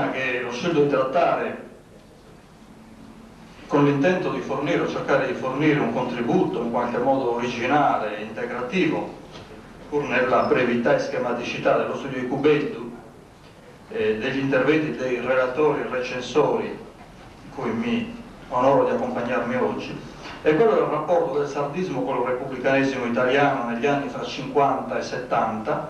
italiana che ho scelto di trattare con l'intento di fornire o cercare di fornire un contributo in qualche modo originale e integrativo, pur nella brevità e schematicità dello studio di Cubeddu, degli interventi dei relatori e recensori, di cui mi onoro di accompagnarmi oggi, è quello del rapporto del sardismo con il repubblicanesimo italiano negli anni fra 50 e 70,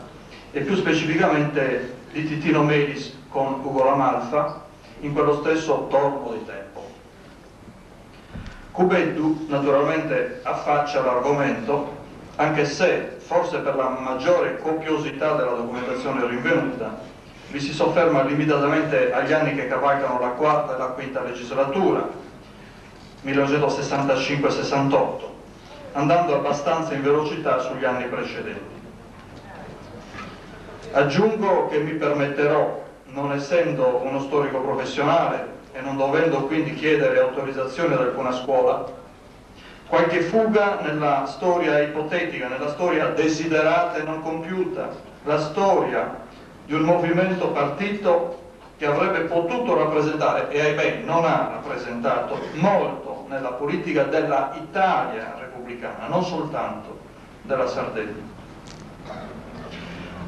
e più specificamente di Titino Melis con Ugo La Malfa in quello stesso torno di tempo. Cubeddu naturalmente affaccia l'argomento, anche se forse per la maggiore copiosità della documentazione rinvenuta vi si sofferma limitatamente agli anni che cavalcano la quarta e la quinta legislatura, 1965-68, andando abbastanza in velocità sugli anni precedenti. Aggiungo che mi permetterò, non essendo uno storico professionale e non dovendo quindi chiedere autorizzazione ad alcuna scuola, qualche fuga nella storia ipotetica, nella storia desiderata e non compiuta, la storia di un movimento partito che avrebbe potuto rappresentare, e ahimè non ha rappresentato, molto nella politica della Italia repubblicana, non soltanto della Sardegna.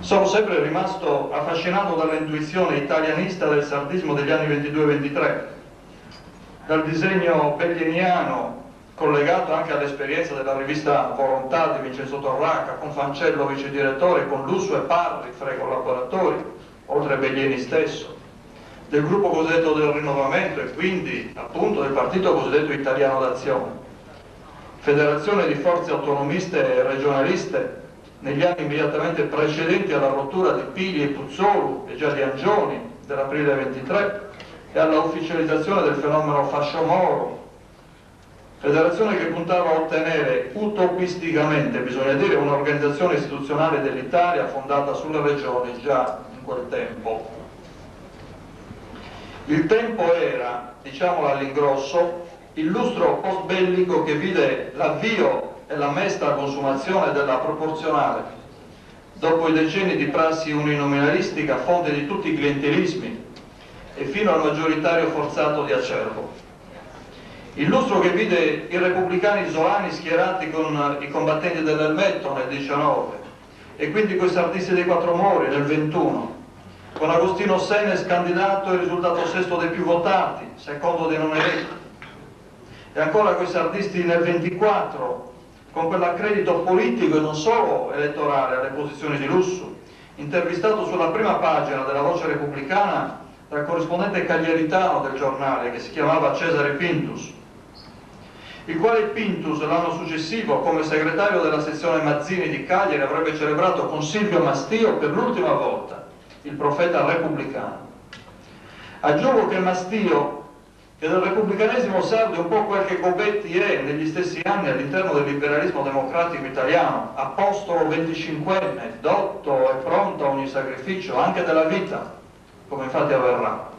Sono sempre rimasto affascinato dall'intuizione italianista del sardismo degli anni 22-23, dal disegno belliniano collegato anche all'esperienza della rivista Volontà di Vincenzo Torraca, con Fancello vice direttore, con Lusso e Parri fra i collaboratori, oltre a Beglieni stesso, del gruppo cosiddetto del Rinnovamento e quindi appunto del partito cosiddetto Italiano d'Azione, federazione di forze autonomiste e regionaliste negli anni immediatamente precedenti alla rottura di Pili e Puzzolu e già di Angioni dell'aprile 23 e alla ufficializzazione del fenomeno fascio-moro, federazione che puntava a ottenere utopisticamente, bisogna dire, un'organizzazione istituzionale dell'Italia fondata sulle regioni già in quel tempo. Il tempo era, diciamolo all'ingrosso, il lustro post-bellico che vide l'avvio e la mesta consumazione della proporzionale, dopo i decenni di prassi uninominalistica, fonte di tutti i clientelismi, e fino al maggioritario forzato di Acerbo. Il lustro che vide i repubblicani isolani schierati con i combattenti dell'Elmetto nel 19 e quindi coi sardisti dei Quattro Mori nel 21, con Agostino Senes candidato e risultato sesto dei più votati, secondo dei non eletti, e ancora coi sardisti nel 24, con quell'accredito politico e non solo elettorale alle posizioni di lusso, intervistato sulla prima pagina della Voce Repubblicana dal corrispondente caglieritano del giornale che si chiamava Cesare Pintus, il quale Pintus l'anno successivo come segretario della sezione Mazzini di Cagliari avrebbe celebrato con Silvio Mastio per l'ultima volta il profeta repubblicano. Aggiungo che Mastio, che del repubblicanesimo sardo è un po' quel che Gobetti è negli stessi anni all'interno del liberalismo democratico italiano, apostolo 25enne, dotto e pronto a ogni sacrificio, anche della vita, come infatti avverrà.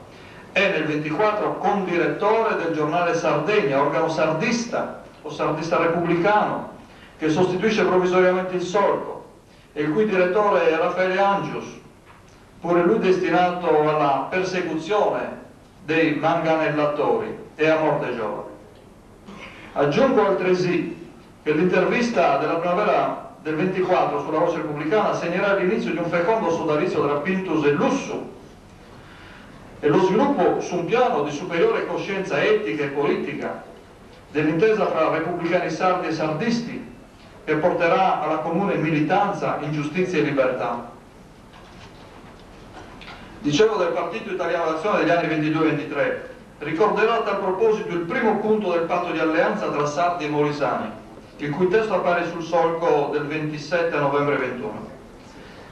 È nel 24 condirettore del giornale Sardegna, organo sardista o sardista repubblicano, che sostituisce provvisoriamente il Solco, e il cui direttore è Raffaele Angius, pure lui destinato alla persecuzione dei manganellatori e a morte giovane. Aggiungo altresì che l'intervista della primavera del 24 sulla Voce Repubblicana segnerà l'inizio di un fecondo sodalizio tra Pintus e Lussu e lo sviluppo su un piano di superiore coscienza etica e politica dell'intesa fra repubblicani sardi e sardisti che porterà alla comune militanza in giustizia e libertà. Dicevo del Partito Italiano d'Azione degli anni 22-23, ricorderò a tal proposito il primo punto del patto di alleanza tra sardi e molisani, il cui testo appare sul Solco del 27 novembre 21.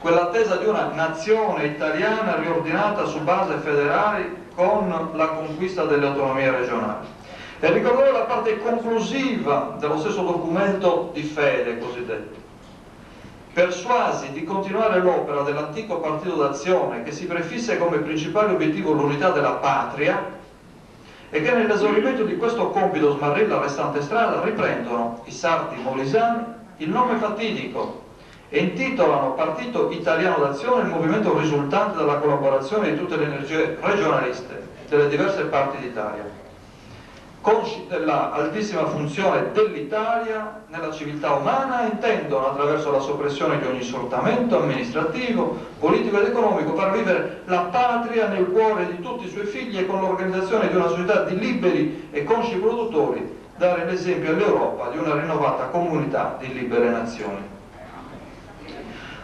Quell'attesa di una nazione italiana riordinata su base federali con la conquista delle autonomie regionali. E ricorderò la parte conclusiva dello stesso documento di fede cosiddetto. Persuasi di continuare l'opera dell'antico partito d'azione che si prefisse come principale obiettivo l'unità della patria e che nell'esaurimento di questo compito smarrì la restante strada, riprendono i sardi molisani il nome fatidico e intitolano Partito Italiano d'Azione il movimento risultante dalla collaborazione di tutte le energie regionaliste delle diverse parti d'Italia, consci della altissima funzione dell'Italia nella civiltà umana, intendono attraverso la soppressione di ogni sfruttamento amministrativo, politico ed economico far vivere la patria nel cuore di tutti i suoi figli e con l'organizzazione di una società di liberi e consci produttori dare l'esempio all'Europa di una rinnovata comunità di libere nazioni.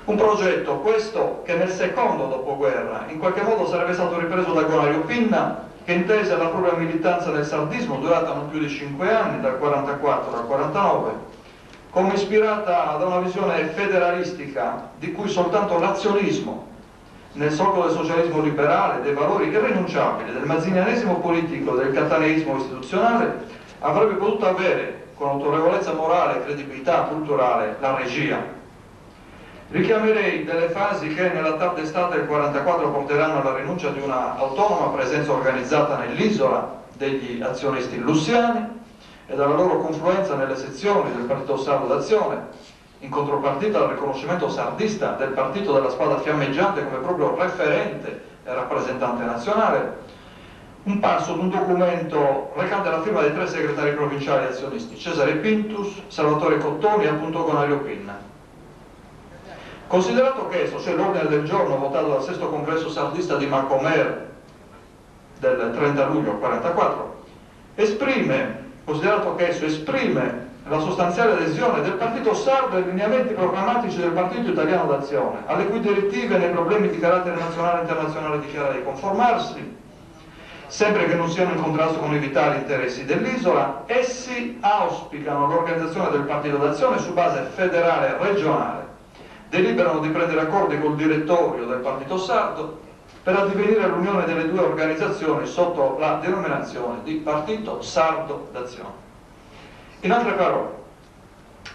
Un progetto questo che nel secondo dopoguerra in qualche modo sarebbe stato ripreso da Gonario Pinna, che intese la propria militanza nel sardismo durata non più di 5 anni, dal 44 al 49, come ispirata da una visione federalistica di cui soltanto l'azionismo, nel solco del socialismo liberale, dei valori irrinunciabili del mazzinianesimo politico e del cattaneismo istituzionale, avrebbe potuto avere, con autorevolezza morale e credibilità culturale, la regia. Richiamerei delle fasi che nella tarda estate del 44 porteranno alla rinuncia di una autonoma presenza organizzata nell'isola degli azionisti lussiani e dalla loro confluenza nelle sezioni del Partito Sardo d'Azione, in contropartita al riconoscimento sardista del Partito della Spada Fiammeggiante come proprio referente e rappresentante nazionale, un passo ad un documento recante la firma dei 3 segretari provinciali azionisti, Cesare Pintus, Salvatore Cottoni e appunto Gonario Pinna. Considerato che esso, cioè l'ordine del giorno votato dal sesto congresso sardista di Macomer del 30 luglio 1944, esprime la sostanziale adesione del Partito Sardo ai lineamenti programmatici del Partito Italiano d'Azione, alle cui direttive nei problemi di carattere nazionale e internazionale dichiara di conformarsi, sempre che non siano in contrasto con i vitali interessi dell'isola. Essi auspicano l'organizzazione del Partito d'Azione su base federale e regionale, deliberano di prendere accordi col direttorio del Partito Sardo per addivenire all'unione delle 2 organizzazioni sotto la denominazione di Partito Sardo d'Azione. In altre parole,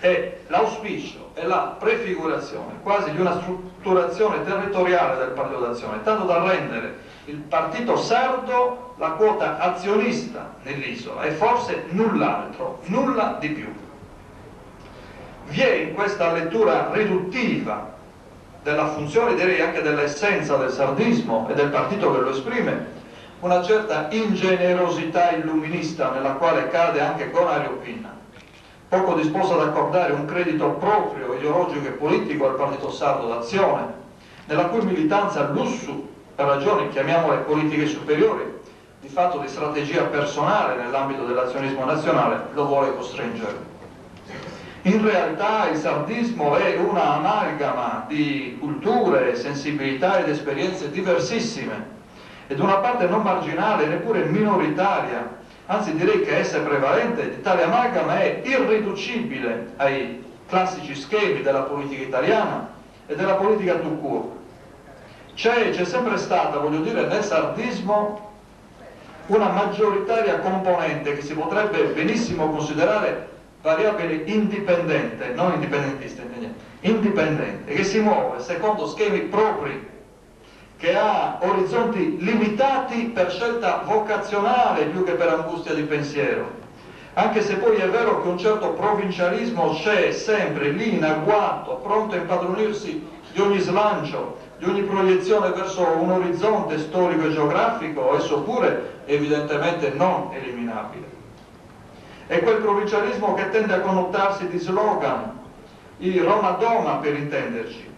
è l'auspicio e la prefigurazione quasi di una strutturazione territoriale del Partito d'Azione, tanto da rendere il Partito Sardo la quota azionista nell'isola e forse null'altro, nulla di più. Vi è in questa lettura riduttiva della funzione, direi anche dell'essenza del sardismo e del partito che lo esprime, una certa ingenerosità illuminista nella quale cade anche Gonario Pinna, poco disposto ad accordare un credito proprio, ideologico e politico al Partito Sardo d'Azione, nella cui militanza l'USSU, per ragioni, chiamiamole politiche superiori, di fatto di strategia personale nell'ambito dell'azionismo nazionale, lo vuole costringere. In realtà il sardismo è una amalgama di culture, sensibilità ed esperienze diversissime ed una parte non marginale, neppure minoritaria, anzi direi che essa è prevalente, di tale amalgama è irriducibile ai classici schemi della politica italiana e della politica tout court. C'è sempre stata, voglio dire, nel sardismo una maggioritaria componente che si potrebbe benissimo considerare variabile indipendente, non indipendentista, indipendente, che si muove secondo schemi propri, che ha orizzonti limitati per scelta vocazionale più che per angustia di pensiero, anche se poi è vero che un certo provincialismo c'è sempre lì in agguato, pronto a impadronirsi di ogni slancio, di ogni proiezione verso un orizzonte storico e geografico, esso pure evidentemente non eliminabile. È quel provincialismo che tende a connotarsi di slogan, i Roma Doma per intenderci,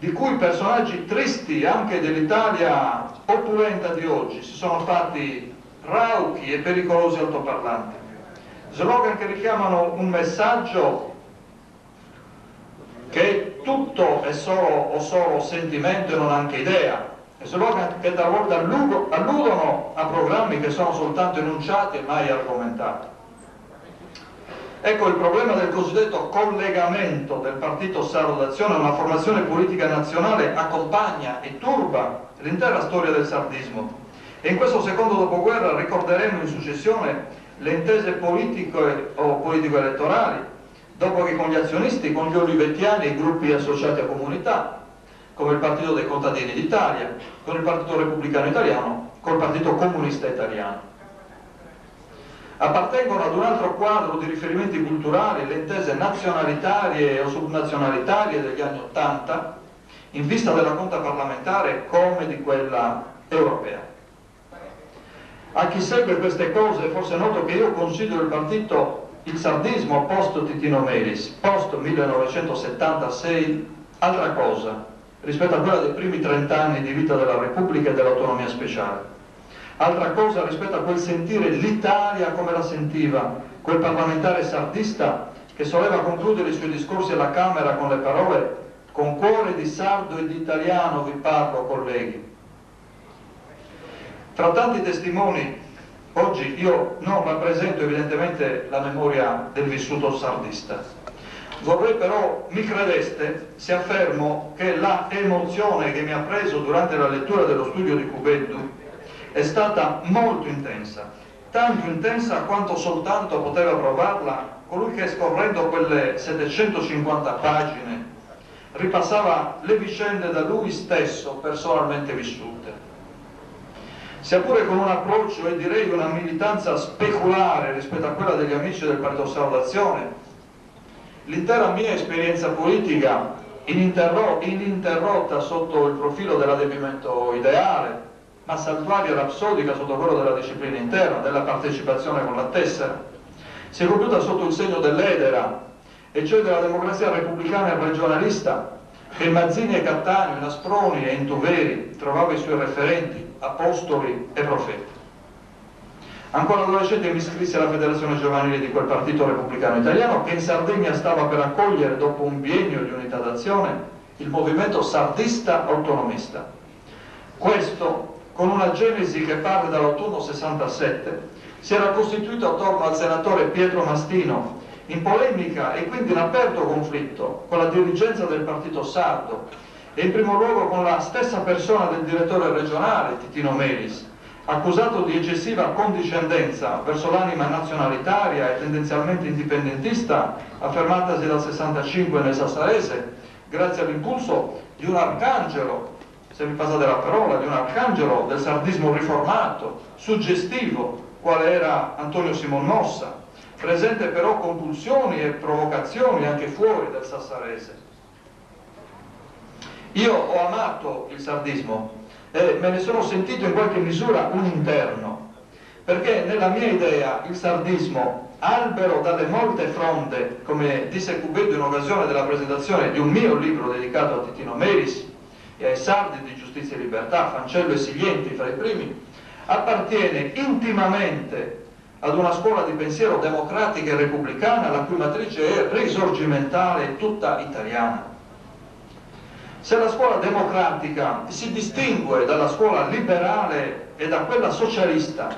di cui personaggi tristi anche dell'Italia opulenta di oggi si sono fatti rauchi e pericolosi altoparlanti. Slogan che richiamano un messaggio che tutto è solo sentimento e non anche idea, e slogan che talvolta alludono a programmi che sono soltanto enunciati e mai argomentati. Ecco, il problema del cosiddetto collegamento del Partito Sardo d'Azione a una formazione politica nazionale accompagna e turba l'intera storia del sardismo, e in questo secondo dopoguerra ricorderemo in successione le intese politiche o politico-elettorali, dopo che con gli azionisti, con gli olivettiani e i gruppi associati a comunità, come il Partito dei Contadini d'Italia, con il Partito Repubblicano Italiano, col Partito Comunista Italiano. appartengono ad un altro quadro di riferimenti culturali, le intese nazionalitarie o subnazionalitarie degli anni '80, in vista della conta parlamentare come di quella europea. A chi segue queste cose forse è noto che io considero il sardismo post Titino Melis, post 1976, altra cosa rispetto a quella dei primi 30 anni di vita della Repubblica e dell'autonomia speciale. Altra cosa rispetto a quel sentire l'Italia come la sentiva quel parlamentare sardista che soleva concludere i suoi discorsi alla Camera con le parole «Con cuore di sardo e di italiano vi parlo, colleghi». Tra tanti testimoni, oggi io non rappresento evidentemente la memoria del vissuto sardista. Vorrei però, mi credeste, se affermo che la emozione che mi ha preso durante la lettura dello studio di Cubeddu è stata molto intensa, tanto intensa quanto soltanto poteva provarla colui che, scorrendo quelle 750 pagine, ripassava le vicende da lui stesso personalmente vissute. Sia pure con un approccio e direi una militanza speculare rispetto a quella degli amici del Partito Sardo d'Azione, l'intera mia esperienza politica, ininterrotta sotto il profilo dell'adempimento ideale, ma saltuaria e rapsodica sotto quello della disciplina interna, della partecipazione con la tessera, si è compiuta sotto il segno dell'edera, e cioè della democrazia repubblicana e regionalista, che in Mazzini e Cattaneo, in Asproni e in Tuveri trovava i suoi referenti, apostoli e profeti. Ancora adolescente mi iscrissi alla federazione giovanile di quel partito repubblicano italiano che in Sardegna stava per accogliere, dopo un biennio di unità d'azione, il movimento sardista autonomista. Questo, con una genesi che parte dall'autunno 67, si era costituito attorno al senatore Pietro Mastino, in polemica e quindi in aperto conflitto con la dirigenza del partito sardo e in primo luogo con la stessa persona del direttore regionale, Titino Melis, accusato di eccessiva condiscendenza verso l'anima nazionalitaria e tendenzialmente indipendentista affermatasi dal 65 nel Sassarese, grazie all'impulso di un arcangelo, se mi passate la parola, di un arcangelo del sardismo riformato, suggestivo, quale era Antonio Simon Mossa, presente però con pulsioni e provocazioni anche fuori del Sassarese. Io ho amato il sardismo e me ne sono sentito in qualche misura un interno, perché nella mia idea il sardismo, albero dalle molte fronde, come disse Cubeddu in occasione della presentazione di un mio libro dedicato a Titino Melis e ai sardi di Giustizia e Libertà, Fancello e Silienti fra i primi, appartiene intimamente ad una scuola di pensiero democratica e repubblicana la cui matrice è risorgimentale e tutta italiana. Se la scuola democratica si distingue dalla scuola liberale e da quella socialista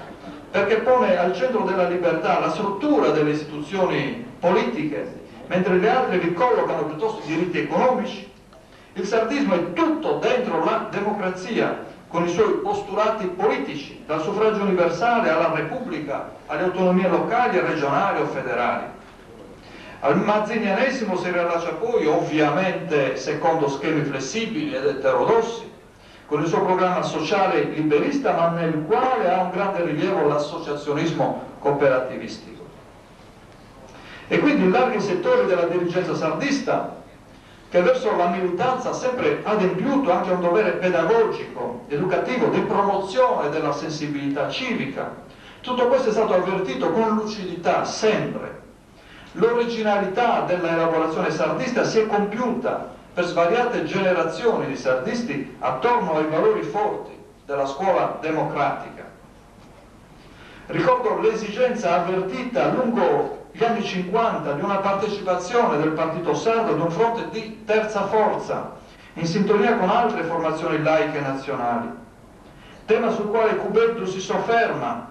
perché pone al centro della libertà la struttura delle istituzioni politiche, mentre le altre vi collocano piuttosto i diritti economici, il sardismo è tutto dentro la democrazia, con i suoi postulati politici, dal suffragio universale alla Repubblica, alle autonomie locali e regionali o federali. Al mazzinianesimo si riallaccia poi, ovviamente secondo schemi flessibili ed eterodossi, con il suo programma sociale liberista, ma nel quale ha un grande rilievo l'associazionismo cooperativistico. E quindi in larghi settori della dirigenza sardista, che verso la militanza ha sempre adempiuto anche un dovere pedagogico, educativo, di promozione della sensibilità civica, tutto questo è stato avvertito con lucidità sempre. L'originalità della elaborazione sardista si è compiuta per svariate generazioni di sardisti attorno ai valori forti della scuola democratica. Ricordo l'esigenza avvertita lungo gli anni 50 di una partecipazione del Partito Sardo ad un fronte di terza forza, in sintonia con altre formazioni laiche nazionali, tema sul quale Cubeddu si sofferma,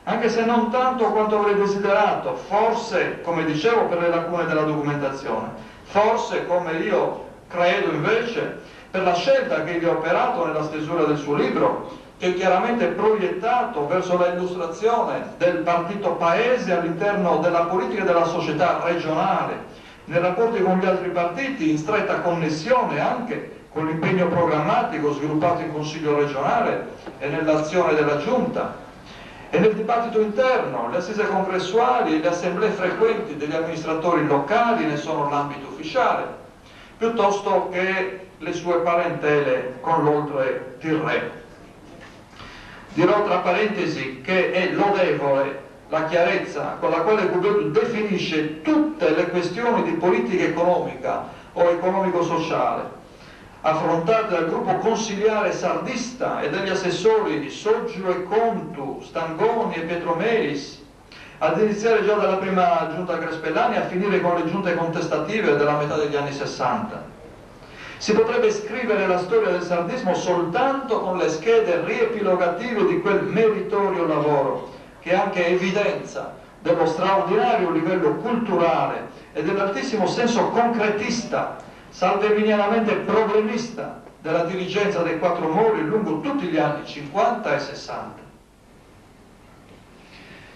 anche se non tanto quanto avrei desiderato, forse, come dicevo, per le lacune della documentazione, forse, come io credo invece, per la scelta che egli ha operato nella stesura del suo libro, che è chiaramente proiettato verso la illustrazione del partito paese all'interno della politica e della società regionale, nei rapporti con gli altri partiti, in stretta connessione anche con l'impegno programmatico sviluppato in Consiglio regionale e nell'azione della Giunta, E nel dibattito interno, le assise congressuali e le assemblee frequenti degli amministratori locali ne sono l'ambito ufficiale, piuttosto che le sue parentele con l'oltre di re. Dirò tra parentesi che è lodevole la chiarezza con la quale Courbet definisce tutte le questioni di politica economica o economico-sociale affrontate dal gruppo consiliare sardista e dagli assessori di Soggio e Contu, Stangoni e Petromelis, ad iniziare già dalla prima giunta Crespellani a finire con le giunte contestative della metà degli anni 60. Si potrebbe scrivere la storia del sardismo soltanto con le schede riepilogative di quel meritorio lavoro, che è anche evidenza dello straordinario livello culturale e dell'altissimo senso concretista, salveminianamente problemista, della dirigenza dei Quattro Mori lungo tutti gli anni 50 e 60.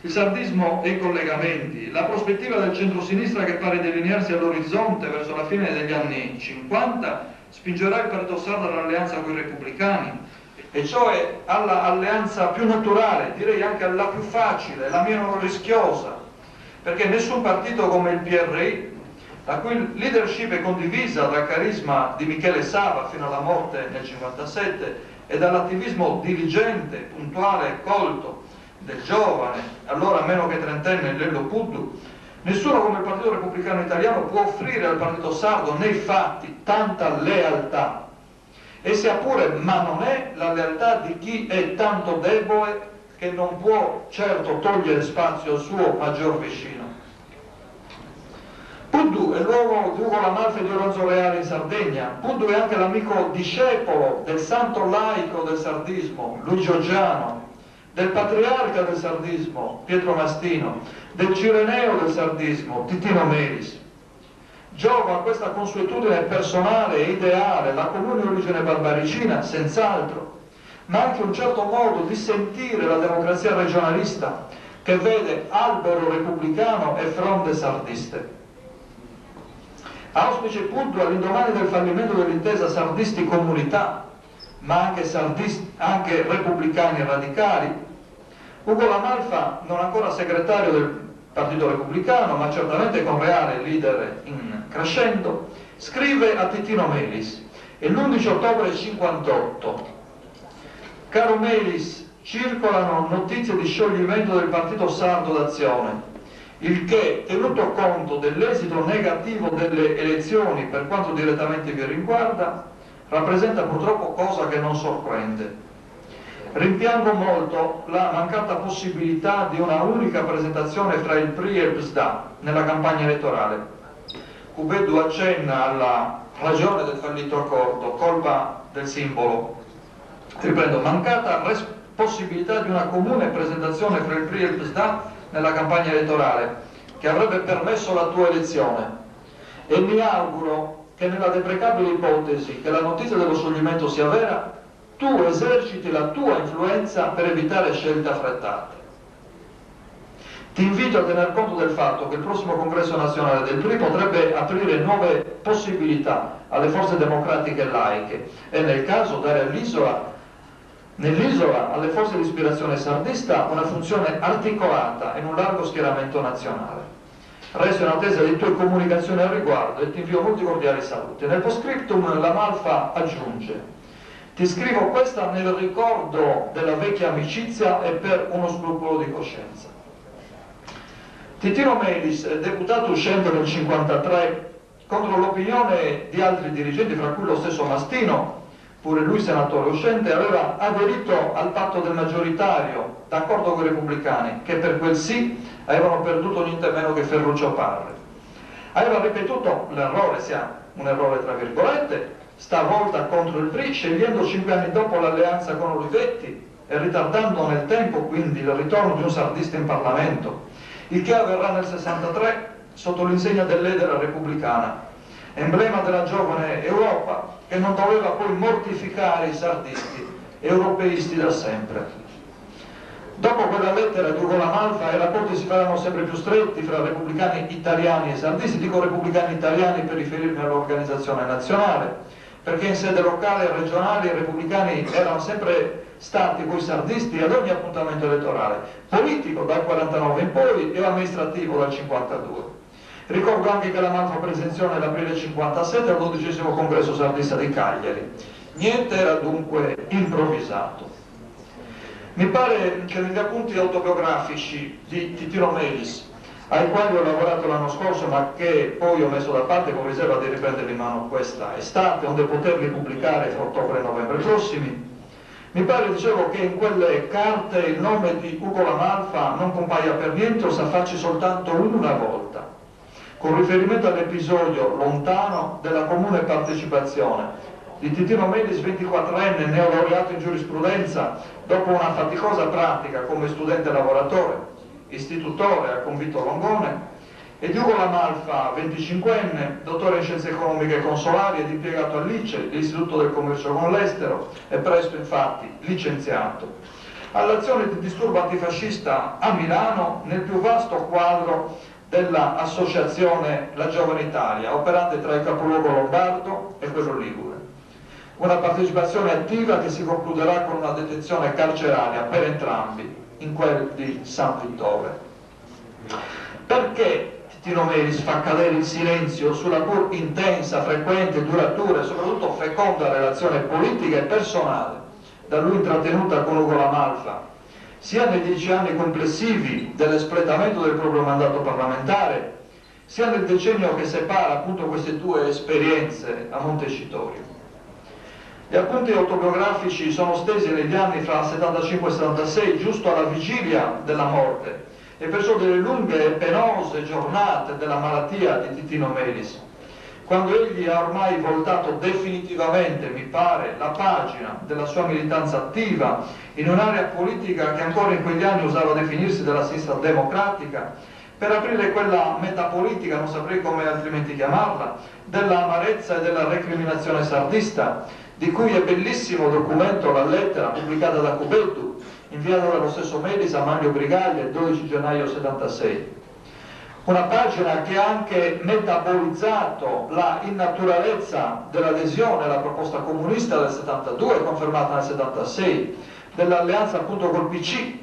Il sardismo e i collegamenti, la prospettiva del centro-sinistra che pare delinearsi all'orizzonte verso la fine degli anni 50 spingerà il Partito Sardo all'alleanza con i repubblicani, e cioè alla alleanza più naturale, direi anche alla più facile, la meno rischiosa, perché nessun partito come il PRI, la cui leadership è condivisa dal carisma di Michele Sava fino alla morte nel 1957 e dall'attivismo diligente, puntuale e colto del giovane, allora meno che trentenne Lello Puddu, nessuno come il Partito Repubblicano Italiano può offrire al Partito Sardo nei fatti tanta lealtà, e sia pure, ma non è la lealtà di chi è tanto debole che non può certo togliere spazio al suo maggior vicino. Puddu è l'uomo di Ugo La Malfa e di Oronzo Reale in Sardegna. Puddu è anche l'amico discepolo del santo laico del sardismo, Luigi Oggiano, del patriarca del sardismo, Pietro Mastino, del cireneo del sardismo, Titino Melis. Giova a questa consuetudine personale e ideale, la comune origine barbaricina, senz'altro, ma anche un certo modo di sentire la democrazia regionalista che vede albero repubblicano e fronde sardiste. Auspice Puddu all'indomani del fallimento dell'intesa sardisti-comunità, ma anche repubblicani radicali, Ugo La Malfa, non ancora segretario del Partito Repubblicano, ma certamente con Reale leader in crescendo, scrive a Titino Melis, e l'11 ottobre 58: caro Melis, circolano notizie di scioglimento del Partito Sardo d'Azione, il che, tenuto conto dell'esito negativo delle elezioni per quanto direttamente vi riguarda, rappresenta purtroppo cosa che non sorprende. Rimpiango molto la mancata possibilità di una unica presentazione fra il PRI e il PSDA nella campagna elettorale. Courbet accenna alla ragione del fallito accordo, colpa del simbolo. Riprendo, mancata possibilità di una comune presentazione fra il PRI e il PSDA nella campagna elettorale, che avrebbe permesso la tua elezione, e mi auguro che nella deprecabile ipotesi che la notizia dello scioglimento sia vera, tu eserciti la tua influenza per evitare scelte affrettate. Ti invito a tener conto del fatto che il prossimo congresso nazionale del PRI potrebbe aprire nuove possibilità alle forze democratiche e laiche e nel caso dare nell'isola alle forze di ispirazione sardista una funzione articolata in un largo schieramento nazionale. Resto in attesa di tue comunicazioni al riguardo e ti invio molti cordiali saluti. Nel postscriptum La Malfa aggiunge: ti scrivo questa nel ricordo della vecchia amicizia e per uno scrupolo di coscienza. Titino Melis, deputato uscente nel 1953, contro l'opinione di altri dirigenti, fra cui lo stesso Mastino, pure lui senatore uscente, aveva aderito al patto del maggioritario, d'accordo con i repubblicani, che per quel sì avevano perduto niente meno che Ferruccio Parri. Aveva ripetuto l'errore, sia un errore tra virgolette, stavolta contro il PRI, scegliendo 5 anni dopo l'alleanza con Olivetti e ritardando nel tempo quindi il ritorno di un sardista in Parlamento, il che avverrà nel 63 sotto l'insegna dell'edera repubblicana, emblema della giovane Europa che non doveva poi mortificare i sardisti europeisti da sempre. Dopo quella lettera di Ugo La Malfa i rapporti si faranno sempre più stretti fra repubblicani italiani e sardisti. Dico repubblicani italiani per riferirmi all'organizzazione nazionale, perché in sede locale e regionale i repubblicani erano sempre stati coi sardisti ad ogni appuntamento elettorale, politico dal 49 in poi e amministrativo dal 52. Ricordo anche che la Malfa presenziò nell'aprile 57 al 12° congresso sardista di Cagliari. Niente era dunque improvvisato. Mi pare che negli appunti autobiografici di Titino Melis, ai quali ho lavorato l'anno scorso ma che poi ho messo da parte con riserva di riprenderli in mano questa estate, onde poterli pubblicare fra ottobre e novembre prossimi, mi pare, dicevo, che in quelle carte il nome di Ugo La Malfa non compaia per niente o s'affacci soltanto una volta, con riferimento all'episodio lontano della comune partecipazione di Titino Melis, 24enne, neolaureato in giurisprudenza, dopo una faticosa pratica come studente lavoratore, istitutore a Convitto Longone, e di Ugo La Malfa, 25enne, dottore in scienze economiche e consolari ed impiegato all'ICE, l'Istituto del Commercio con l'Estero, e presto infatti licenziato, all'azione di disturbo antifascista a Milano nel più vasto quadro dell'associazione La Giovane Italia, operante tra il capoluogo lombardo e quello ligure. Una partecipazione attiva che si concluderà con una detenzione carceraria per entrambi in quel di San Vittore. Perché Titino Melis fa cadere il silenzio sulla pur intensa, frequente, duratura e soprattutto feconda relazione politica e personale da lui intrattenuta con Ugo La Malfa, sia nei 10 anni complessivi dell'espletamento del proprio mandato parlamentare, sia nel decennio che separa appunto queste due esperienze a Montecitorio? Gli appunti autobiografici sono stesi negli anni fra 75 e 76, giusto alla vigilia della morte, e perciò delle lunghe e penose giornate della malattia di Titino Melis, quando egli ha ormai voltato definitivamente, mi pare, la pagina della sua militanza attiva in un'area politica che ancora in quegli anni usava definirsi della sinistra democratica, per aprire quella metapolitica, non saprei come altrimenti chiamarla, della amarezza e della recriminazione sardista, di cui è bellissimo documento la lettera pubblicata da Cubeddu, inviata dallo stesso Melis a Manlio Brigaglia il 12 gennaio 76. Una pagina che ha anche metabolizzato la innaturalezza dell'adesione alla proposta comunista del 72, confermata nel 76, dell'alleanza appunto col PC,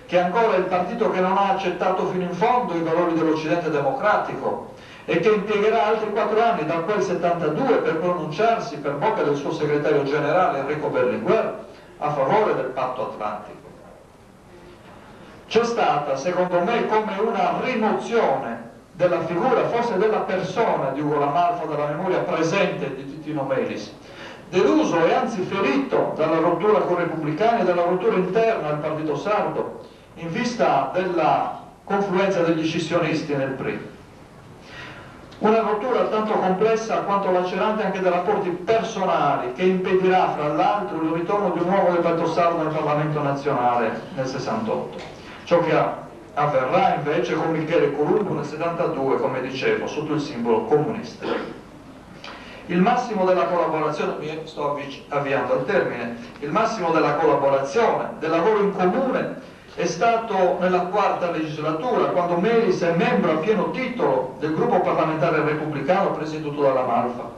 che è ancora il partito che non ha accettato fino in fondo i valori dell'Occidente democratico, e che impiegherà altri 4 anni da quel 72 per pronunciarsi per bocca del suo segretario generale Enrico Berlinguer a favore del patto atlantico. C'è stata, secondo me, come una rimozione della figura, forse della persona di Ugo La Malfa dalla memoria presente di Titino Melis, deluso e anzi ferito dalla rottura con i repubblicani e dalla rottura interna al partito sardo in vista della confluenza degli scissionisti nel PRI. Una rottura tanto complessa quanto lacerante anche dei rapporti personali, che impedirà fra l'altro il ritorno di un uomo del Partito Sardo nel Parlamento nazionale nel 68. Ciò che avverrà invece con Michele Columbu nel 72, come dicevo, sotto il simbolo comunista. Il massimo della collaborazione, mi sto avviando al termine, il massimo della collaborazione, del lavoro in comune, è stato nella 4ª legislatura, quando Melis è membro a pieno titolo del gruppo parlamentare repubblicano presieduto dalla Malfa.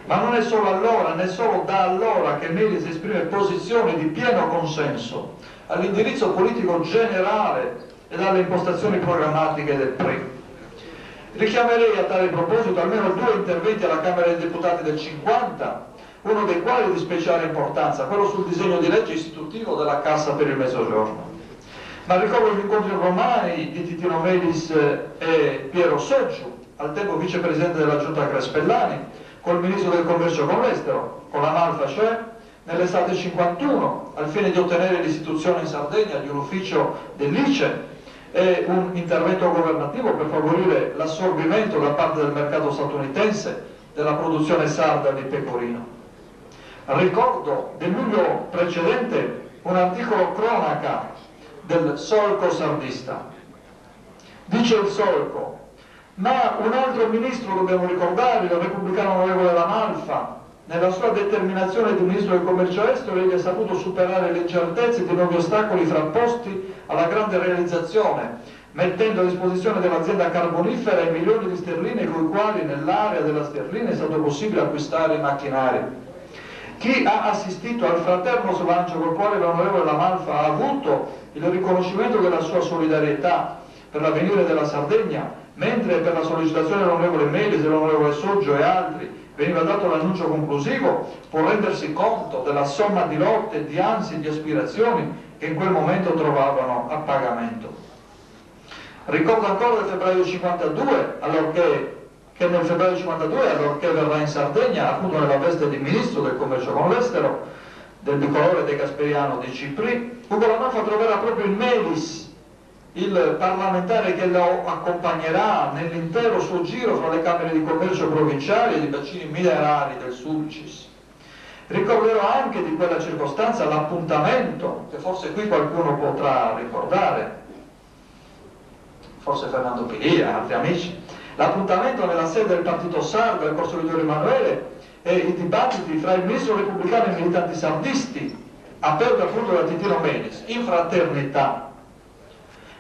Ma non è solo allora, né solo da allora che Melis esprime posizioni di pieno consenso all'indirizzo politico generale e alle impostazioni programmatiche del PRI. Richiamerei a tale proposito almeno 2 interventi alla Camera dei Deputati del 50, uno dei quali di speciale importanza, quello sul disegno di legge istitutivo della Cassa per il Mezzogiorno. Ma ricordo gli incontri romani di Titino Melis e Piero Soggiu, al tempo vicepresidente della Giunta Crespellani, col ministro del Commercio con l'Estero, con la Malfa cioè, nell'estate 51, al fine di ottenere l'istituzione in Sardegna di un ufficio dell'ICE e un intervento governativo per favorire l'assorbimento da parte del mercato statunitense della produzione sarda di pecorino. Ricordo del luglio precedente un articolo cronaca del Solco sardista. Dice il Solco: ma un altro ministro dobbiamo ricordare, il repubblicano onorevole La Malfa, nella sua determinazione di ministro del commercio estero, egli ha saputo superare le incertezze di nuovi ostacoli frapposti alla grande realizzazione, mettendo a disposizione dell'azienda carbonifera i milioni di sterline con i quali nell'area della sterlina è stato possibile acquistare i macchinari. Chi ha assistito al fraterno slancio col quale l'onorevole La Malfa ha avuto il riconoscimento della sua solidarietà per l'avvenire della Sardegna, mentre per la sollecitazione dell'onorevole Melis, dell'onorevole Soggio e altri veniva dato l'annuncio conclusivo, può rendersi conto della somma di lotte, di ansie e di aspirazioni che in quel momento trovavano a pagamento. Ricordo ancora del febbraio 52, che nel febbraio 52, allorché verrà in Sardegna, appunto nella veste di ministro del commercio con l'estero, del bicolore De Gasperiano di Cipri, Ugo La Malfa troverà proprio in Melis il parlamentare che lo accompagnerà nell'intero suo giro fra le camere di commercio provinciali e i bacini minerari del Sulcis. Ricorderò anche di quella circostanza l'appuntamento, che forse qui qualcuno potrà ricordare, forse Fernando Pilia, altri amici, l'appuntamento nella sede del partito sardo del Corso Vittorio Emanuele e i dibattiti fra il ministro repubblicano e i militanti sardisti, aperti appunto da Titino Melis, in fraternità.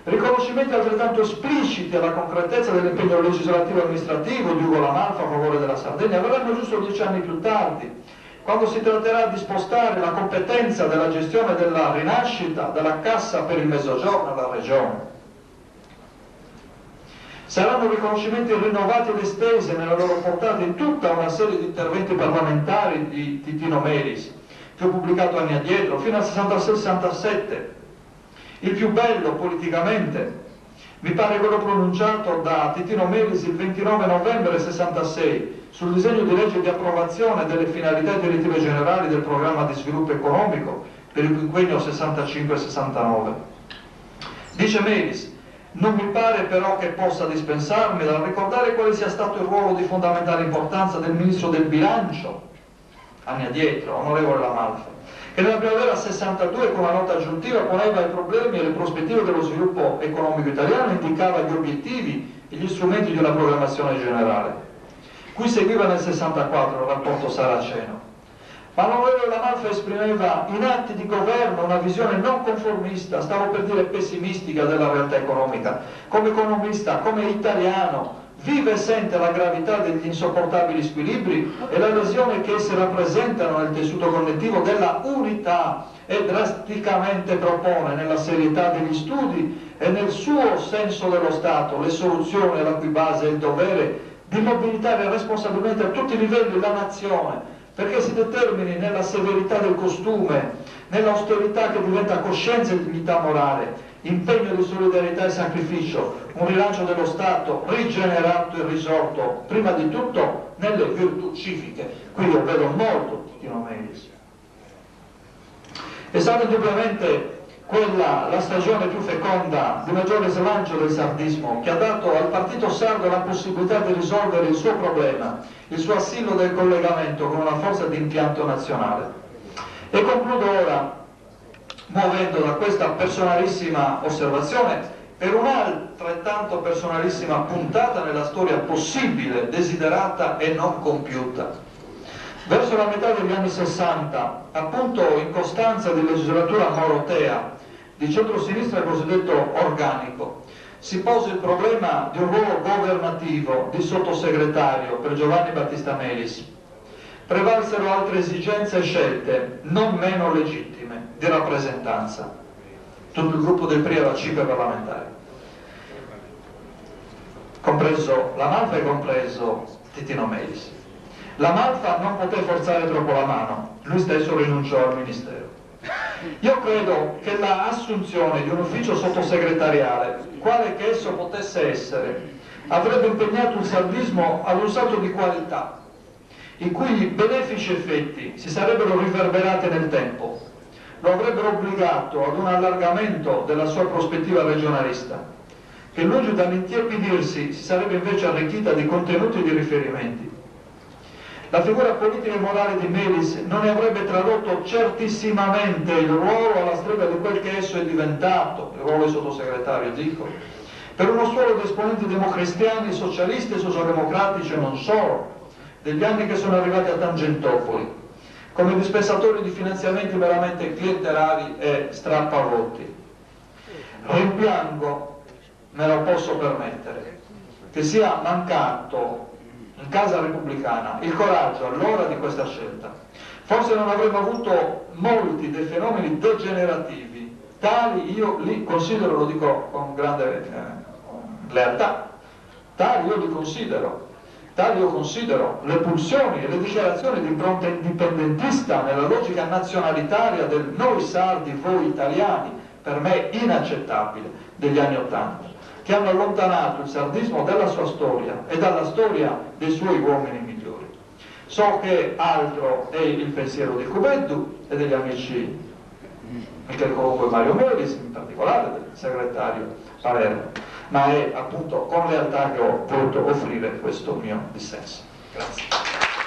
Riconoscimenti altrettanto espliciti alla concretezza dell'impegno legislativo e amministrativo di Ugo La Malfa a favore della Sardegna avverranno giusto 10 anni più tardi, quando si tratterà di spostare la competenza della gestione della rinascita dalla Cassa per il Mezzogiorno alla Regione. Saranno riconoscimenti rinnovati ed estesi nella loro portata in tutta una serie di interventi parlamentari di Titino Melis, che ho pubblicato anni addietro, fino al 66-67. Il più bello politicamente mi pare quello pronunciato da Titino Melis il 29 novembre 66 sul disegno di legge di approvazione delle finalità direttive generali del programma di sviluppo economico per il quinquennio 65-69. Dice Melis: non mi pare però che possa dispensarmi dal ricordare quale sia stato il ruolo di fondamentale importanza del ministro del bilancio, anni addietro, onorevole La Malfa, che nella primavera 62 con una nota aggiuntiva poneva i problemi e le prospettive dello sviluppo economico italiano, indicava gli obiettivi e gli strumenti di una programmazione generale. Qui seguiva nel 64 il rapporto saraceno. Ma l'onorevole La Malfa esprimeva in atti di governo una visione non conformista, stavo per dire pessimistica, della realtà economica. Come economista, come italiano, vive e sente la gravità degli insopportabili squilibri e la lesione che essi rappresentano nel tessuto connettivo della unità e drasticamente propone nella serietà degli studi e nel suo senso dello Stato le soluzioni alla cui base è il dovere di mobilitare responsabilmente a tutti i livelli la nazione, perché si determini nella severità del costume, nell'austerità che diventa coscienza e dignità morale, impegno di solidarietà e sacrificio, un rilancio dello Stato rigenerato e risorto prima di tutto nelle virtù civiche. Qui io vedo molto Titino Melis. È stata indubbiamente quella la stagione più feconda di maggiore slancio del sardismo, che ha dato al partito sardo la possibilità di risolvere il suo problema, il suo assillo del collegamento con una forza di impianto nazionale. E concludo ora muovendo da questa personalissima osservazione per un'altrettanto personalissima puntata nella storia possibile, desiderata e non compiuta. Verso la metà degli anni 60, appunto in costanza di legislatura morotea, di centro-sinistra cosiddetto organico, si pose il problema di un ruolo governativo di sottosegretario per Giovanni Battista Melis. Prevalsero altre esigenze e scelte, non meno legittime, di rappresentanza. Tutto il gruppo del PRI era 5 parlamentari, compreso La Malfa e compreso Titino Melis. La Malfa non poté forzare troppo la mano, lui stesso rinunciò al ministero. Io credo che l'assunzione di un ufficio sottosegretariale, quale che esso potesse essere, avrebbe impegnato il sardismo ad un salto di qualità, i cui benefici effetti si sarebbero riverberati nel tempo, lo avrebbero obbligato ad un allargamento della sua prospettiva regionalista, che lungi dall'intiepidirsi si sarebbe invece arricchita di contenuti e di riferimenti. La figura politica e morale di Melis non ne avrebbe tradotto certissimamente il ruolo alla stregua di quel che esso è diventato, il ruolo di sottosegretario, dico, per uno stuolo di esponenti democristiani, socialisti e socialdemocratici e non solo, degli anni che sono arrivati a Tangentopoli, come dispensatori di finanziamenti meramente clientelari e strappavotti. Rimpiango, me lo posso permettere, che sia mancato in casa repubblicana il coraggio allora di questa scelta. Forse non avremmo avuto molti dei fenomeni degenerativi, tali io li considero, lo dico con grande lealtà, tali io considero le pulsioni e le dichiarazioni di impronta indipendentista nella logica nazionalitaria del noi sardi, voi italiani, per me inaccettabile, degli anni '80, che hanno allontanato il sardismo dalla sua storia e dalla storia dei suoi uomini migliori. So che altro è il pensiero di Cubeddu e degli amici Michele Colombo e Mario Melis, in particolare del segretario Palermo, ma è appunto con lealtà che ho voluto offrire questo mio dissenso. Grazie.